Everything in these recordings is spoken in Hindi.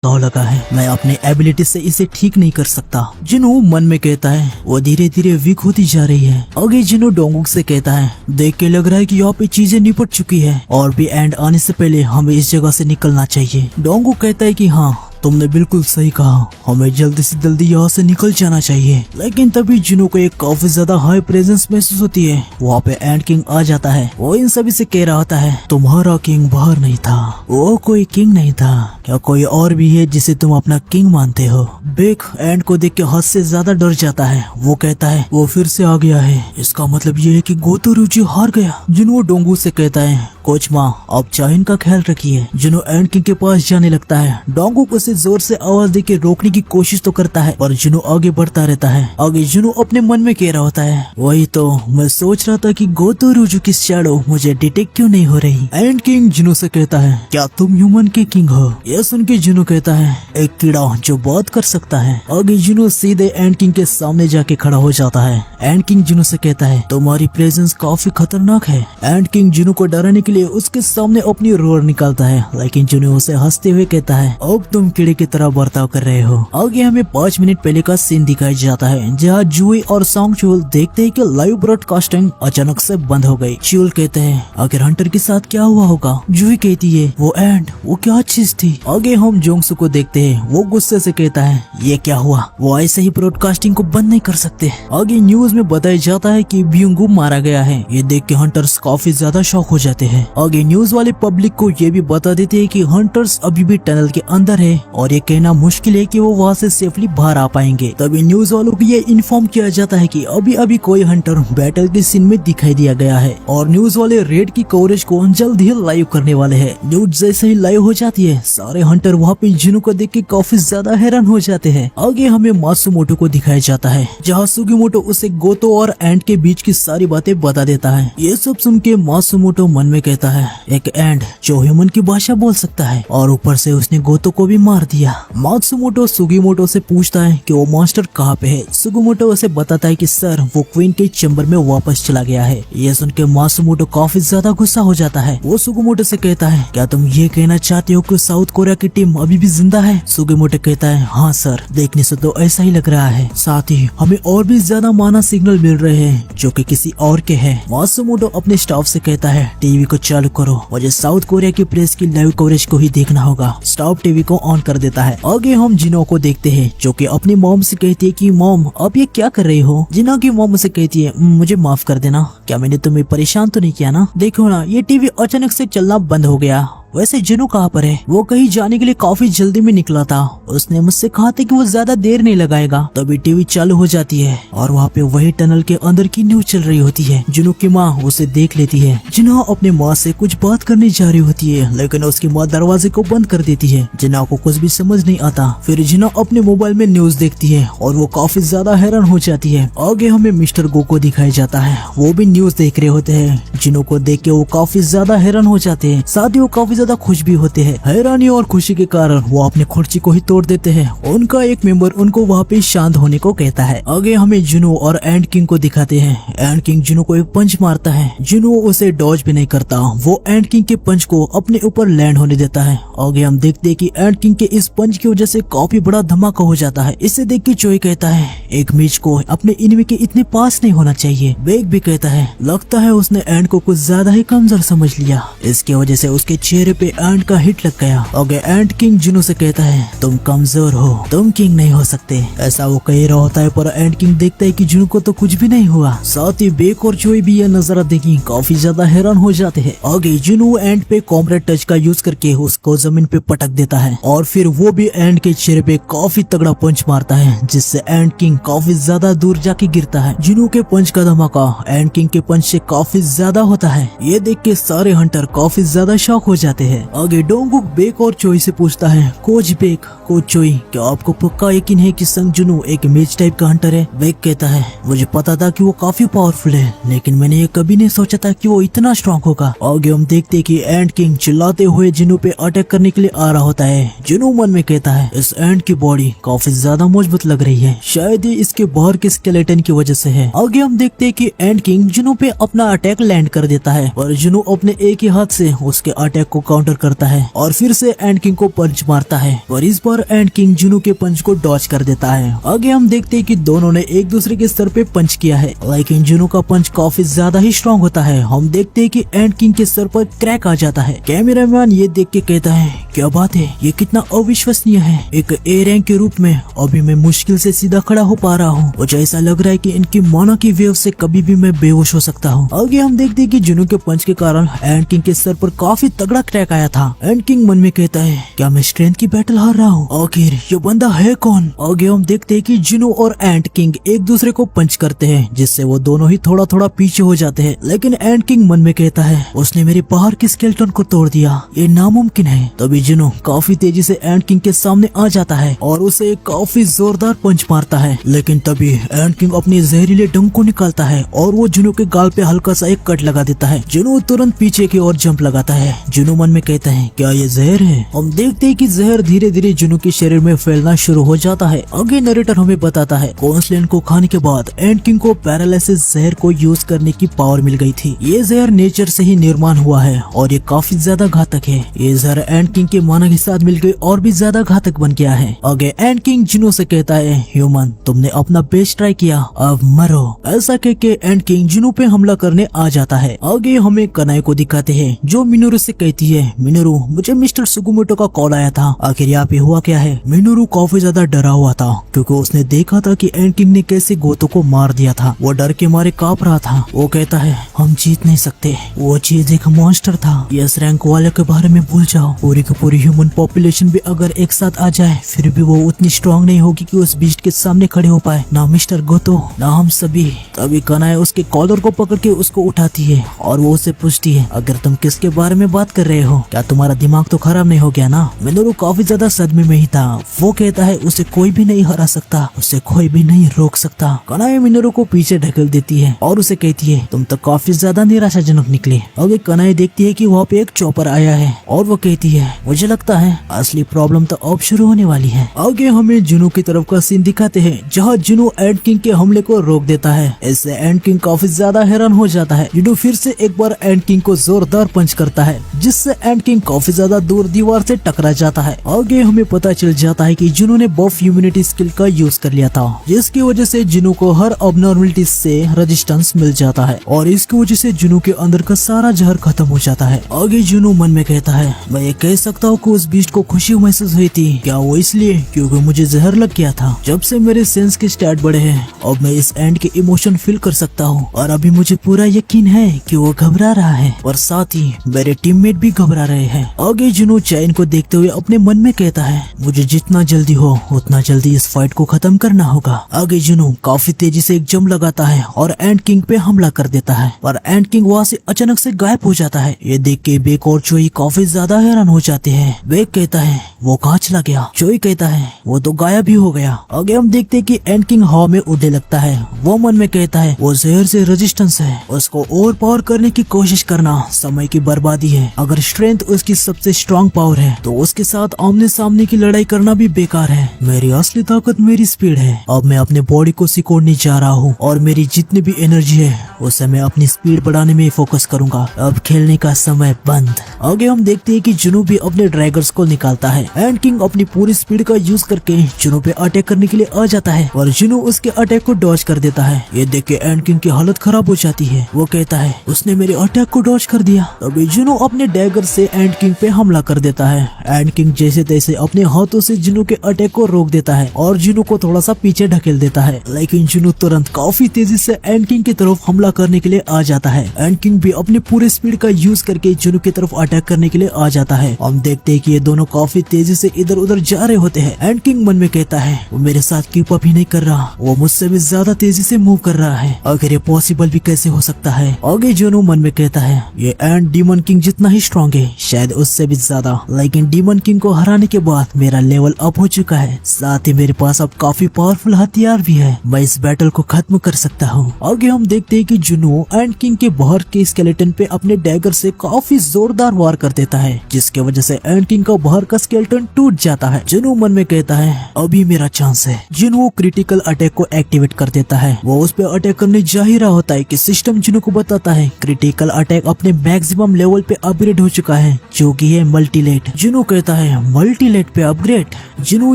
घाव लगा है, मैं अपने एबिलिटी से इसे ठीक नहीं कर सकता। जिनू मन में कहता है वो धीरे धीरे वीक होती जा रही है। आगे जिनू डोंगुक से कहता है देख के लग रहा है कि यहाँ पे चीजें निपट चुकी है और भी एंड आने से पहले हमें इस जगह से निकलना चाहिए। डोंगुक कहता है कि हाँ तुमने बिल्कुल सही कहा, हमें जल्दी से जल्दी यहाँ से निकल जाना चाहिए। लेकिन तभी जिनू को एक काफी ज्यादा हाई प्रेजेंस महसूस होती है। वहाँ पे एंड किंग आ जाता है। वो इन सभी से कह रहा होता है तुम्हारा किंग बाहर नहीं था, वो कोई किंग नहीं था, क्या कोई और भी है जिसे तुम अपना किंग मानते हो? बेक एंड को देख के हद से ज्यादा डर जाता है। वो कहता है वो फिर से आ गया है, इसका मतलब ये है कि गोतोरुची हार गया। जिनू डोंगू से कहता है कोच माँ आप चाहिन का ख्याल रखिए। जिनू एंड किंग के पास जाने लगता है। डोंगू उसे जोर से आवाज देके रोकने की कोशिश तो करता है पर जिनू आगे बढ़ता रहता है। आगे जिनू अपने मन में कह रहा होता है वही तो मैं सोच रहा था कि गोतोरुची की शैडो मुझे डिटेक्ट क्यों नहीं हो रही। एंड किंग जिनू से कहता है क्या तुम ह्यूमन के किंग हो? यह सुन के जिनू कहता है एक कीड़ा जो बात कर सकता है। आगे जिनू सीधे एंड किंग के सामने जाके खड़ा हो जाता है। एंड किंग जिनू से कहता है तुम्हारी प्रेजेंस काफी खतरनाक है। एंड किंग जिनू को डराने के लिए उसके सामने अपनी रोर निकालता है लेकिन जिनू उसे हंसते हुए कहता है अब तुम कीड़े की तरह बर्ताव कर रहे हो। आगे हमें 5 मिनट पहले का सीन दिखाया जाता है जहाँ जुई और सॉन्ग चुल देखते हैं कि लाइव ब्रॉडकास्टिंग अचानक से बंद हो गई। चुल कहते हैं आखिर हंटर के साथ क्या हुआ होगा? जुई कहती है वो एंड वो क्या चीज थी। आगे हम जोंगसू को देखते हैं। वो गुस्से से कहता है ये क्या हुआ, वो ऐसे ही ब्रॉडकास्टिंग को बंद नहीं कर सकते। आगे न्यूज में बताया जाता है कि ब्यूंगू मारा गया है। ये देख के हंटर्स काफी ज्यादा शॉक हो जाते हैं। आगे न्यूज वाले पब्लिक को ये भी बता देते हैं कि हंटर्स अभी भी टनल के अंदर है और ये कहना मुश्किल है कि वो वहाँ से सेफली बाहर आ पाएंगे। तभी न्यूज वालों को ये इन्फॉर्म किया जाता है कि अभी अभी कोई हंटर बैटल के सीन में दिखाई दिया गया है और न्यूज वाले रेड की कवरेज को जल्द ही लाइव करने वाले हैं। न्यूज जैसे ही लाइव हो जाती है सारे हंटर वहाँ पे जिनू को देख के काफी ज्यादा हैरान हो जाते हैं। आगे हमें मात्सुमोटो को दिखाया जाता है जहाँ सुगीमोटो उसे गोतो और एंड के बीच की सारी बातें बता देता है। ये सब सुन के मात्सुमोटो मन में कहता है एक एंड जो ह्यूमन की भाषा बोल सकता है और ऊपर से उसने गोतो को भी मार दिया। मात्सुमोटो सुगीमोटो से पूछता है कि वो मॉन्स्टर कहाँ पे है। सुगीमोटो उसे बताता है कि सर वो क्वीन के चैम्बर में वापस चला गया है। ये सुन के मात्सुमोटो काफी ज्यादा गुस्सा हो जाता है। वो सुगीमोटो से कहता है क्या तुम ये कहना चाहते हो कि साउथ कोरिया की टीम अभी भी जिंदा है? सुगीमोटो कहता है हाँ सर, देखने से तो ऐसा ही लग रहा है। साथ ही हमें और भी ज्यादा माना सिग्नल मिल रहे हैं जो कि किसी और के हैं। मात्सुमोटो अपने स्टाफ से कहता है टीवी को चालू करो, मुझे साउथ कोरिया की प्रेस की लाइव कवरेज को ही देखना होगा। स्टाफ टीवी को ऑन कर देता है। आगे हम जिनो को देखते हैं जो कि अपनी मॉम से कहती है कि मॉम आप ये क्या कर रही हो? जिनो की मॉम से कहती है मुझे माफ कर देना, क्या मैंने तुम्हें परेशान तो नहीं किया ना? देखो ना ये टीवी अचानक से चलना बंद हो गया। वैसे जिनू कहाँ पर है? वो कहीं जाने के लिए काफी जल्दी में निकला था। उसने मुझसे कहा था कि वो ज्यादा देर नहीं लगाएगा। तभी टीवी चालू हो जाती है और वहाँ पे वही टनल के अंदर की न्यूज चल रही होती है। जिनू की माँ उसे देख लेती है। जिनू अपने माँ से कुछ बात करने जा रही होती है लेकिन उसकी माँ दरवाजे को बंद कर देती है। जिना को कुछ भी समझ नहीं आता। फिर जिना अपने मोबाइल में न्यूज देखती है और वो काफी ज्यादा हैरान हो जाती है। आगे हमें मिस्टर गो को दिखाया जाता है। वो भी न्यूज देख रहे होते हैं। जिनू को देख के वो काफी ज्यादा हैरान हो जाते हैं। साथ ही वो काफी ज्यादा खुश भी होते हैं। हैरानी और खुशी के कारण वो अपने खुर्ची को ही तोड़ देते हैं। उनका एक मेंबर उनको वहाँ पे शांत होने को कहता है। आगे हमें जिनू और एंड किंग को दिखाते हैं। एंड किंग जिनू को एक पंच मारता है। जिनू उसे डॉज भी नहीं करता। वो एंड किंग के पंच को अपने ऊपर लैंड होने देता है। आगे हम देखते हैं कि एंड किंग के इस पंच की वजह से काफी बड़ा धमाका हो जाता है। इसे देख के चोई कहता है एक मीच को अपने एनिमी के इतने पास नहीं होना चाहिए। बेग भी कहता है लगता है उसने एंड को कुछ ज्यादा ही कमजोर समझ लिया, इसकी वजह से उसके चेहरे पे एंड का हिट लग गया। आगे एंड किंग जिनू से कहता है तुम कमजोर हो, तुम किंग नहीं हो सकते। ऐसा वो कह रहा होता है पर एंड किंग देखता है कि जिनू को तो कुछ भी नहीं हुआ। साथ ही बेक और चोई भी यह नजारा देखी काफी ज्यादा हैरान हो जाते हैं। आगे जिनू एंड पे कॉम्रेड टच का यूज करके उसको जमीन पे पटक देता है और फिर वो भी एंड के चेहरे पे काफी तगड़ा पंच मारता है जिससे एंड किंग काफी ज्यादा दूर जाके गिरता है। जिनू के पंच का धमाका एंड किंग के पंच से काफी ज्यादा होता है। ये देख के सारे हंटर काफी ज्यादा शॉक हो जाते हैं। आगे डोंगुक बेक और चोई से पूछता है कोच बेक कोच चोई क्या आपको पक्का यकीन है कि संग जुनू एक मेज टाइप का हंटर है? बेक कहता है मुझे पता था कि वो काफी पावरफुल है लेकिन मैंने ये कभी नहीं सोचा था कि वो इतना स्ट्रॉन्ग होगा। आगे हम देखते हैं कि एंड किंग चिल्लाते हुए जिनू पे अटैक करने के लिए आ रहा होता है। जिनू मन में कहता है इस एंड की बॉडी काफी ज्यादा मजबूत लग रही है, शायद ही इसके बाहर के स्केलेटन की वजह से है। आगे हम देखते हैं कि एंड किंग जिनू पे अपना अटैक लैंड कर देता है और जिनू अपने एक ही हाथ से उसके अटैक को काउंटर करता है और फिर से एंड किंग को पंच मारता है और इस बार एंड किंग जुनू के पंच को डॉज कर देता है। आगे हम देखते हैं कि दोनों ने एक दूसरे के सर पे पंच किया है, लेकिन जुनू का पंच काफी ज्यादा ही स्ट्रॉन्ग होता है। हम देखते हैं कि एंड किंग के सर पर क्रैक आ जाता है। कैमरामैन ये देख के कहता है, क्या बात है, ये कितना अविश्वसनीय है। एक ए रैंक के रूप में अभी मैं मुश्किल से सीधा खड़ा हो पा रहा हूँ। मुझे ऐसा लग रहा है कि इनकी माना की वेव से कभी भी मैं बेहोश हो सकता हूँ। आगे हम देखते हैं कि जुनू के पंच के कारण एंड किंग के सर पर काफी तगड़ा क्रैक आया था। एंड किंग मन में कहता है, क्या मैं स्ट्रेंथ की बैटल हार रहा हूँ? आखिर ये बंदा है कौन? आगे हम देखते हैं कि जुनू और एंड किंग एक दूसरे को पंच करते हैं, जिससे वो दोनों ही थोड़ा थोड़ा पीछे हो जाते हैं। लेकिन एंड किंग मन में कहता है, उसने मेरे बाहर के स्केलेटन को तोड़ दिया, ये नामुमकिन है। तभी जुनू काफी तेजी से एंड किंग के सामने आ जाता है और उसे एक काफी जोरदार पंच मारता है। लेकिन तभी एंड किंग अपनी जहरीले डंक को निकालता है और वो जुनू के गाल पे हल्का सा एक कट लगा देता है। जुनू तुरंत पीछे की ओर जंप लगाता है। जुनू मन में कहता है, क्या ये जहर है? हम देखते हैं कि जहर धीरे धीरे जुनू के शरीर में फैलना शुरू हो जाता है। आगे नरेटर हमें बताता है, कॉन्सलेंट को खाने के बाद एंड किंग को पैरालिसिस जहर को यूज करने की पावर मिल गई थी। ये जहर नेचर से ही निर्माण हुआ है और ये काफी ज्यादा घातक है। ये जहर एंड किंग के माना के साथ मिलकर और भी ज्यादा घातक बन गया है। आगे एंड किंग जुनू से कहता है, ह्यूमन, तुमने अपना बेस्ट ट्राई किया, अब मरो। ऐसा कह के एंड किंग जुनू पे हमला करने आ जाता है। आगे हमें कनाई को दिखाते हैं, जो मिनोरू से कहती है, मिनोरू, मुझे मिस्टर सुगुमोटो का कॉल आया था, आखिर यहाँ पे हुआ क्या है? मिनोरू काफी ज्यादा डरा हुआ था क्योंकि उसने देखा था कि एंड किंग ने कैसे गोतो को मार दिया था। वो डर के मारे कांप रहा था। वो कहता है, हम जीत नहीं सकते, वो चीज एक मॉन्स्टर था। यस रैंक वाले के बारे में भूल जाओ। पूरी की पूरी ह्यूमन पॉपुलेशन भी अगर एक साथ आ जाए फिर भी वो उतनी स्ट्रांग नहीं होगी कि उस बीस्ट के सामने खड़े हो पाए, ना मिस्टर गोतो ना हम सभी। तभी कनाई उसके कॉलर को पकड़ के उसको उठाती है और वो उसे पूछती है, अगर तुम किसके बारे में बात कर रहे हो? क्या तुम्हारा दिमाग तो खराब नहीं हो गया ना? मिनोरू काफी ज्यादा सदमे में ही था। वो कहता है, उसे कोई भी नहीं हरा सकता, उसे कोई भी नहीं रोक सकता। कनाई मिनोरू को पीछे ढकेल देती है और उसे कहती है, तुम तो काफी ज्यादा निराशाजनक निकले। अगर कनाई देखती है कि वहाँ पे एक चॉपर आया है और वो कहती है, मुझे लगता है असली प्रॉब्लम तो अब शुरू होने वाली है। आगे हमें जुनू की तरफ का सीन दिखाते हैं, जहाँ जुनू एंड किंग के हमले को रोक देता है। इससे एंड किंग काफी ज्यादा हैरान हो जाता है। जुनू फिर से एक बार एंड किंग को जोरदार पंच करता है, जिससे एंड किंग काफी ज्यादा दूर दीवार से टकरा जाता है। आगे हमें पता चल जाता है कि जुनू ने बफ इम्यूनिटी स्किल का यूज कर लिया था, जिसकी वजह से जुनू को हर अबनॉर्मलिटी से रेजिस्टेंस मिल जाता है और इसकी वजह से जुनू के अंदर का सारा जहर खत्म हो जाता है। आगे जुनू मन में कहता है, मैं ये कह सकता हूँ कि उस बीस्ट को खुशी महसूस हुई थी। क्या वो इसलिए क्योंकि मुझे जहर लग गया था? जब से मेरे सेंस के स्टैट बढ़े हैं, अब मैं इस एंड के इमोशन फील कर सकता हूँ और अभी मुझे पूरा यकीन है कि वो घबरा रहा है और साथ ही मेरे टीममेट भी घबरा रहे हैं। आगे जुनू चैन को देखते हुए अपने मन में कहता है, मुझे जितना जल्दी हो उतना जल्दी इस फाइट को खत्म करना होगा। आगे जुनू काफी तेजी से एक जंप लगाता है और एंड किंग पे हमला कर देता है, पर एंड किंग वहाँ से अचानक से गायब हो जाता है। ये देख के बेक और चोई काफी ज्यादा हैरान हो जाते हैं। बेक कहता है, वो कहाँ चला गया? चोई कहता है, वो तो गायब ही हो गया। आगे हम देखते हैं कि एंड किंग हवा में उड़ने लगता है। वो मन में कहता है, वो जहर से रेजिस्टेंस है, उसको ओवर पावर करने की कोशिश करना समय की बर्बादी है। अगर स्ट्रेंथ उसकी सबसे स्ट्रॉन्ग पावर है तो उसके साथ आमने सामने की लड़ाई करना भी बेकार है। मेरी असली ताकत मेरी स्पीड है। अब मैं अपने बॉडी को सिकोड़ने जा रहा हूँ और मेरी जितनी भी एनर्जी है उसे मैं अपनी स्पीड बढ़ाने में फोकस करूंगा। अब खेलने का समय बंद। आगे हम देखते हैं कि जुनू भी अपने ड्रैगर्स को निकालता है। एंड किंग अपनी पूरी स्पीड का यूज करके जुनू पे अटैक करने के लिए आ जाता है और जुनू उसके अटैक को डॉज कर देता है। ये देख के एंड किंग की हालत खराब हो जाती है। वो कहता है, उसने मेरे अटैक को डॉज कर दिया। तभी जुनू अपने डैगर से एंड किंग पे हमला कर देता है। एंड किंग जैसे तैसे अपने हाथों से जुनू के अटैक को रोक देता है और जुनू को थोड़ा सा पीछे ढकेल देता है। लेकिन जुनू तुरंत काफी तेजी से एंड किंग की तरफ हमला करने के लिए आ जाता है। एंड किंग भी अपने पूरे स्पीड का यूज करके जुनू की तरफ अटैक करने के लिए आ जाता है। हम देखते हैं कि ये दोनों काफी तेजी से इधर उधर जा रहे होते हैं। एंड किंग मन में कहता है, वो मेरे साथ कीप अप ही नहीं कर रहा, वो मुझसे भी ज्यादा तेजी से मूव कर रहा है। अगर ये पॉसिबल भी कैसे हो सकता है? आगे जुनू मन में कहता है, ये एंड डीमन किंग जितना ही स्ट्रॉन्ग है, शायद उससे भी ज्यादा। लेकिन डीमन किंग को हराने के बाद मेरा लेवल अप हो चुका है, साथ ही मेरे पास अब काफी पावरफुल हथियार भी है। मैं इस बैटल को खत्म कर सकता हूँ। आगे हम देखते हैं कि जुनू एंड किंग के बाहर के स्केलेटन पे अपने डैगर से काफी जोरदार वार कर देता है, जिसके वजह से एंड किंग का बाहर का स्केलेटन टूट जाता है। जुनू मन में कहता है, अभी मेरा चांस है। जुनू क्रिटिकल अटैक को एक्टिवेट कर देता है। वो उस पे अटैक करने जा ही रहा होता है कि सिस्टम जिनो को बताता है क्रिटिकल अटैक अपने मैक्सिमम लेवल पे अपग्रेड हो चुका है, जो कि है मल्टीलेट। जिनो कहता है मल्टीलेट पे अपग्रेड। जिनो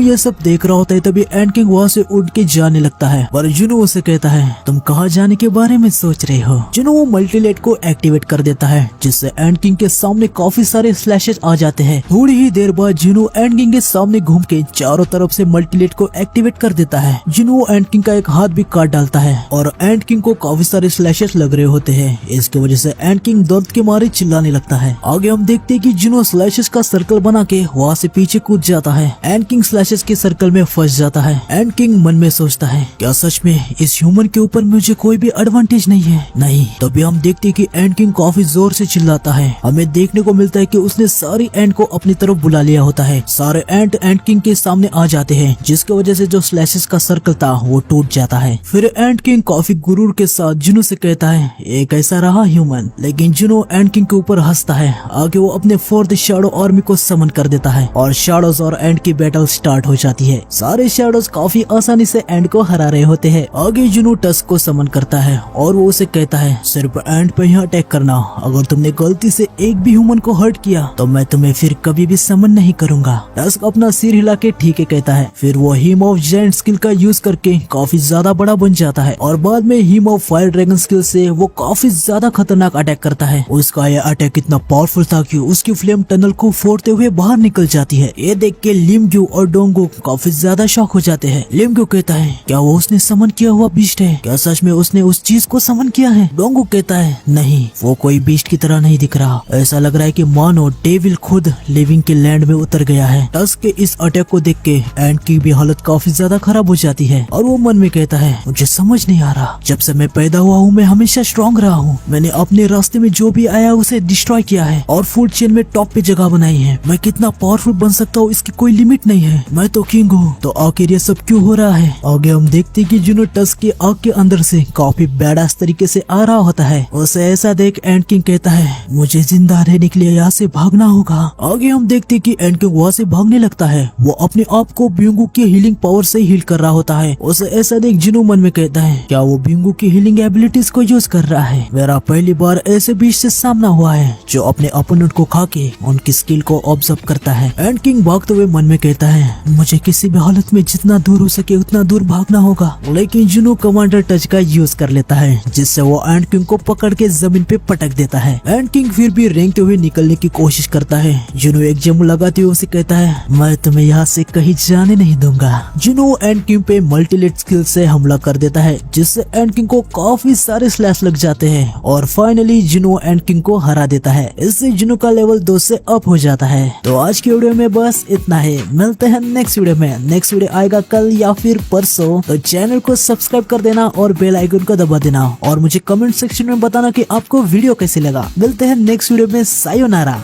ये सब देख रहा होता है तभी एंड किंग वहाँ से उड़ के जाने लगता है, पर जिनो उसे कहता है तुम कहाँ जाने के बारे में सोच रहे हो। जिनो वो मल्टीलेट को एक्टिवेट कर देता है, जिससे एंड किंग के सामने काफी सारे स्लैशेस आ जाते हैं। थोड़ी ही देर बाद जिनो एंड किंग के सामने घूम के चारों तरफ से मल्टीलेट को एक्टिवेट कर देता है। जिनो एंड किंग का एक हाथ भी काट डालता है और एंड किंग को काफी सारे स्लैशेस लग रहे होते हैं। इसकी वजह से एंड किंग दर्द के मारे चिल्लाने लगता है। आगे हम देखते हैं कि जिनो स्लैशेस का सर्कल बना के वहाँ से पीछे कूद जाता है। एंड किंग स्लैशेस के सर्कल में फंस जाता है। एंड किंग मन में सोचता है क्या सच में इस ह्यूमन के ऊपर मुझे कोई भी एडवांटेज नहीं है। नहीं, तभी हम देखते हैं कि एंड किंग काफी जोर से चिल्लाता है। हमें देखने को मिलता है कि उसने सारी एंड को अपनी तरफ बुला लिया होता है। सारे एंड किंग के सामने आ जाते हैं, जिसकी वजह से जो स्लैशेस का सर्कल था वो टूट जाता है। फिर एंड किंग काफी गुरूर के साथ जिनो से कहता है एक ऐसा रहा ह्यूमन, लेकिन जिनो एंड किंग के ऊपर हंसता है। आगे वो अपने फोर्थ शैडो आर्मी को समन कर देता है और शैडोज और एंड की बैटल स्टार्ट हो जाती है। सारे शैडोज काफी आसानी से एंड को हरा रहे होते हैं। आगे जिनो टस्क को समन करता है और वो उसे कहता है सिर्फ एंड पे ही अटैक करना। अगर तुमने गलती से एक भी ह्यूमन को हर्ट किया तो मैं तुम्हें फिर कभी भी समन नहीं करूंगा। टस्क अपना सिर हिला के ठीक है कहता है। फिर वो हीम ऑफ जायंट स्किल का यूज करके काफी ज्यादा बड़ा बन जाता है और बाद में हीम ऑफ फायर ड्रैगन स्किल से वो काफी ज्यादा खतरनाक अटैक करता है। उसका यह अटैक इतना पावरफुल था कि उसकी फ्लेम टनल को फोड़ते हुए बाहर निकल जाती है। ये देख के लिमग्यू और डोंगो काफी ज्यादा शॉक हो जाते हैं। लिमग्यू कहता है क्या वो उसने समन किया हुआ बीस्ट है? क्या सच में उसने उस चीज को समन किया है? डोंगो कहता है नहीं, वो कोई बीस्ट की तरह नहीं दिख रहा। ऐसा लग रहा है कि मानो डेविल खुद लिविंग के लैंड में उतर गया है। टस्क के इस अटैक को देख के एंड की भी हालत काफी ज्यादा खराब हो जाती है और वो मन में कहता है मुझे समझ नहीं आ रहा, जब से मैं पैदा हुआ हूँ मैं हमेशा स्ट्रॉन्ग रहा हूँ। मैंने अपने रास्ते में जो भी आया उसे डिस्ट्रॉय किया है और फूड चेन में टॉप पे जगह बनाई है। मैं कितना पावरफुल बन सकता हूँ इसकी कोई लिमिट नहीं है। मैं तो किंग हूँ, तो आखिर ये सब क्यों हो रहा है? आगे हम देखते कि जिनो टस्क की आग के अंदर से काफी बैडास तरीके से आ रहा होता है। उसे ऐसा देख एंड किंग कहता है मुझे जिंदा रहने के लिए यहाँ से भागना होगा। आगे हम देखते कि एंड किंग वहाँ से भागने लगता है। वो अपने आप को बिंगू की हीलिंग पावर से हील कर रहा होता है। उसे ऐसा देख जिनो मन में कहता है क्या वो बिंगू की हीलिंग एबिलिटीज को यूज कर रहा है? मेरा पहली बार ऐसे बीच से सामना हुआ है जो अपने अपोनेंट को खा के उनकी स्किल को ऑब्जर्व करता है। एंड किंग भागते हुए मन में कहता है मुझे किसी भी हालत में जितना दूर हो सके उतना दूर भागना होगा। लेकिन जिनो कमांडर टच का यूज कर लेता है, जिससे वो एंड किंग को पकड़ के जमीन पे पटक देता है। एंड किंग फिर भी रेंगते हुए निकलने की कोशिश करता है। जिनो एक जम लगाते हुए उसे कहता है मैं तुम्हें यहाँ से कहीं जाने नहीं दूंगा। जिनो एंड किंग पे मल्टीलेट स्किल से हमला कर देता है, जिससे एंड किंग को काफी सारे स्लैश लग जाते हैं और फाइनली जिनो एंड किंग को हरा देता है। इससे जिनो का लेवल 2 से अप हो जाता है। तो आज की वीडियो में बस इतना ही। मिलते हैं नेक्स्ट वीडियो में। नेक्स्ट वीडियो आएगा कल या फिर परसों, तो चैनल को सब्सक्राइब कर देना और बेल आइकन को दबा देना और मुझे कमेंट सेक्शन में बताना कि आपको वीडियो कैसे लगा। मिलते हैं नेक्स्ट वीडियो में। सायोनारा।